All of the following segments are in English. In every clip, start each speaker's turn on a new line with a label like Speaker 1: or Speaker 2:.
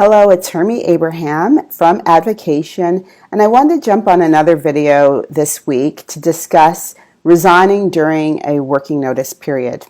Speaker 1: Hello, it's Hermie Abraham from Advocation, and I wanted to jump on another video this week to discuss resigning during a working notice period.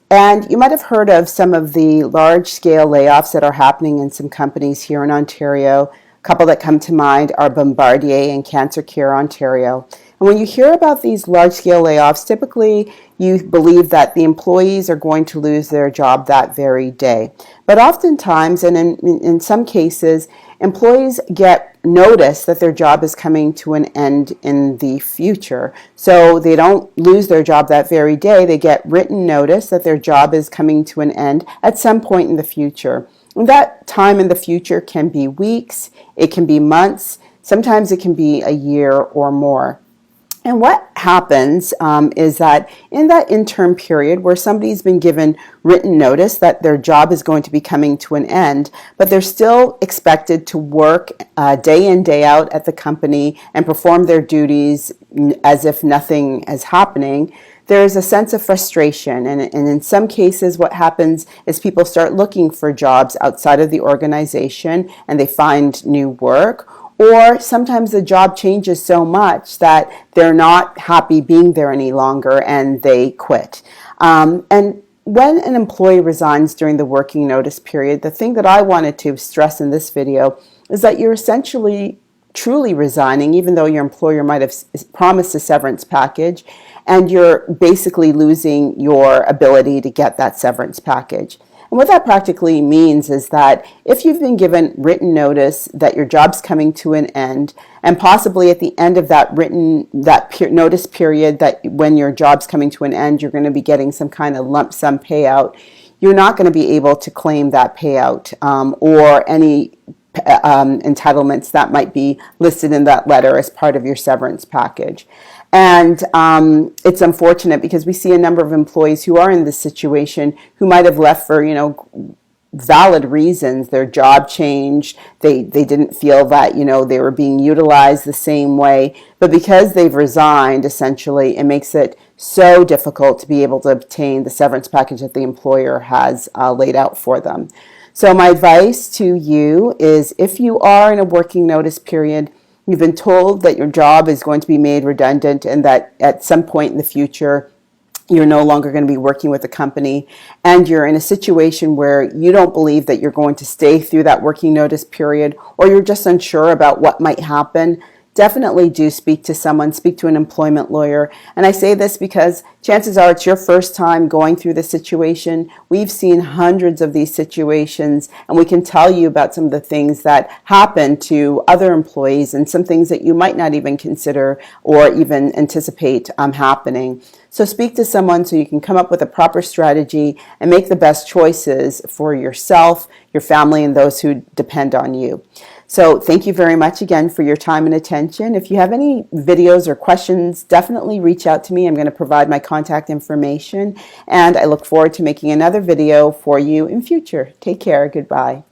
Speaker 1: And you might have heard of some of the large-scale layoffs that are happening in some companies here in Ontario. A couple that come to mind are Bombardier and Cancer Care Ontario. And when you hear about these large-scale layoffs, typically you believe that the employees are going to lose their job that very day. But oftentimes, and in some cases, employees get notice that their job is coming to an end in the future. So they don't lose their job that very day. They get written notice that their job is coming to an end at some point in the future. And that time in the future can be weeks, it can be months, sometimes it can be a year or more. And what happens is that in that interim period where somebody's been given written notice that their job is going to be coming to an end, but they're still expected to work day in, day out at the company and perform their duties as if nothing is happening, there's a sense of frustration. And in some cases, what happens is people start looking for jobs outside of the organization and they find new work. Or sometimes the job changes so much that they're not happy being there any longer and they quit. And when an employee resigns during the working notice period, the thing that I wanted to stress in this video is that you're essentially truly resigning, even though your employer might have promised a severance package, and you're basically losing your ability to get that severance package. And what that practically means is that if you've been given written notice that your job's coming to an end, and possibly at the end of that notice period, that when your job's coming to an end, you're going to be getting some kind of lump sum payout, you're not going to be able to claim that payout or any entitlements that might be listed in that letter as part of your severance package. And it's unfortunate because we see a number of employees who are in this situation who might have left for, valid reasons. Their job changed. They didn't feel that, they were being utilized the same way. But because they've resigned, essentially, it makes it so difficult to be able to obtain the severance package that the employer has laid out for them. So my advice to you is, if you are in a working notice period, you've been told that your job is going to be made redundant and that at some point in the future you're no longer going to be working with the company, and you're in a situation where you don't believe that you're going to stay through that working notice period, or you're just unsure about what might happen, definitely do speak to someone, speak to an employment lawyer. And I say this because chances are it's your first time going through this situation. We've seen hundreds of these situations, and we can tell you about some of the things that happen to other employees and some things that you might not even consider or even anticipate happening. So speak to someone so you can come up with a proper strategy and make the best choices for yourself, your family, and those who depend on you. So thank you very much again for your time and attention. If you have any videos or questions, definitely reach out to me. I'm going to provide my contact information, and I look forward to making another video for you in future. Take care. Goodbye.